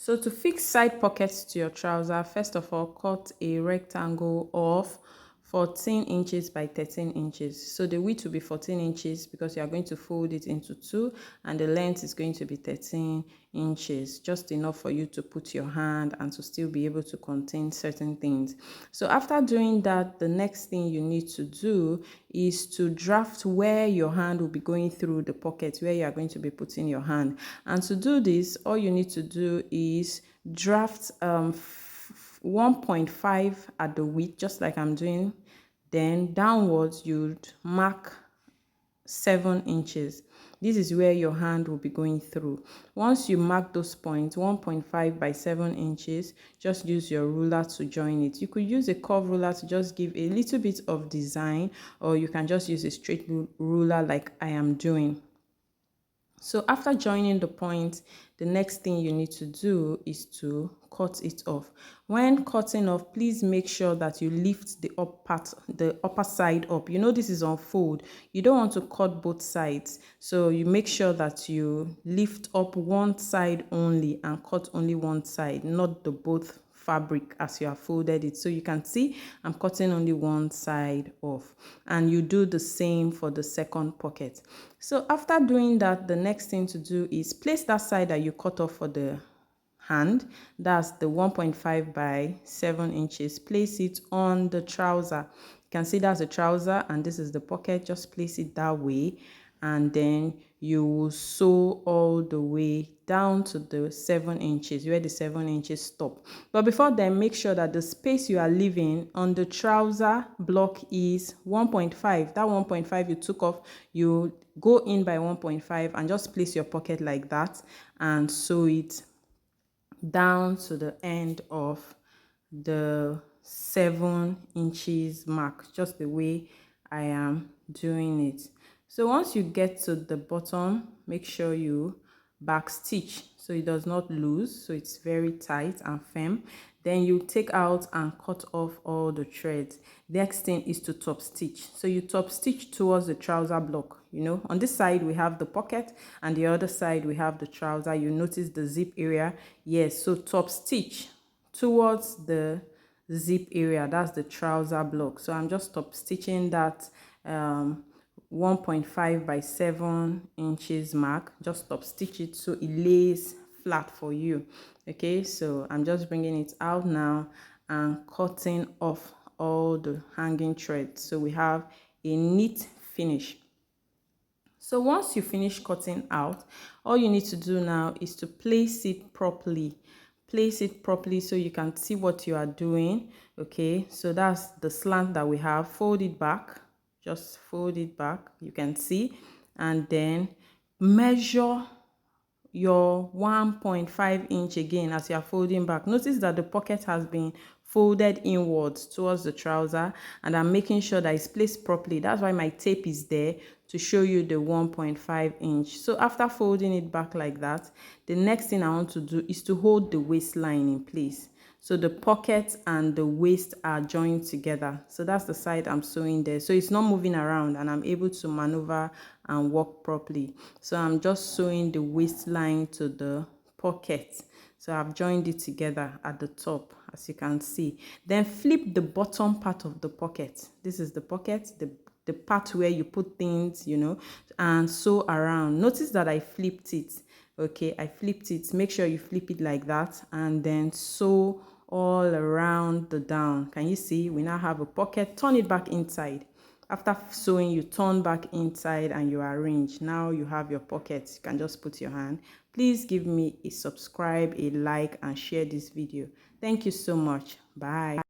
So to fix side pockets to your trouser, first of all, cut a rectangle of 14 inches by 13 inches. So the width will be 14 inches because you are going to fold it into two, and the length is going to be 13 inches, just enough for you to put your hand and to still be able to contain certain things. So after doing that, the next thing you need to do is to draft where your hand will be going through the pocket, where you are going to be putting your hand. And to do this, all you need to do is draft 1.5 at the width, just like I'm doing. Then downwards, you'd mark 7 inches. This is where your hand will be going through. Once you mark those points, 1.5 by 7 inches, just use your ruler to join it. You could use a curved ruler to just give a little bit of design, or you can just use a straight ruler like I am doing. So after joining the point, the next thing you need to do is to cut it off. When cutting off, please make sure that you lift the upper side up. You know this is on fold. You don't want to cut both sides. So you make sure that you lift up one side only and cut only one side, not the both fabric as you have folded it. So you can see I'm cutting only one side off, and you do the same for the second pocket. So after doing that, the next thing to do is place that side that you cut off for the hand, that's the 1.5 by 7 inches, place it on the trouser. You can see that's the trouser and this is the pocket. Just place it that way, and then you will sew all the way down to the 7 inches, where the 7 inches stop. But before then, make sure that the space you are leaving on the trouser block is 1.5. That 1.5 you took off, you go in by 1.5 and just place your pocket like that and sew it down to the end of the 7 inches mark, just the way I am doing it. So once you get to the bottom, make sure you back stitch so it does not lose, so it's very tight and firm. Then you take out and cut off all the threads. The next thing is to top stitch. So you top stitch towards the trouser block. You know, on this side we have the pocket and the other side we have the trouser. You notice the zip area. Yes, so top stitch towards the zip area, that's the trouser block. So I'm just top stitching that 1.5 by 7 inches mark. Just top stitch it so it lays flat for you. Okay, so I'm just bringing it out now and cutting off all the hanging threads, so we have a neat finish. So once you finish cutting out, all you need to do now is to place it properly. Place it properly so you can see what you are doing. Okay, so that's the slant that we have. Fold it back, just fold it back, you can see, and then measure your 1.5 inch again as you are folding back. Notice that the pocket has been folded inwards towards the trouser, and I'm making sure that it's placed properly. That's why my tape is there to show you the 1.5 inch. So after folding it back like that, the next thing I want to do is to hold the waistline in place. So the pocket and the waist are joined together. So that's the side I'm sewing there. So it's not moving around and I'm able to maneuver and walk properly. So I'm just sewing the waistline to the pocket. So I've joined it together at the top, as you can see. Then flip the bottom part of the pocket. This is the pocket, the part where you put things, you know, and sew around. Notice that I flipped it. Okay, I flipped it. Make sure you flip it like that and then sew all around the down. Can you see? We now have a pocket. Turn it back inside. After sewing, you turn back inside and you arrange. Now you have your pocket. You can just put your hand. Please give me a subscribe, a like, and share this video. Thank you so much. Bye.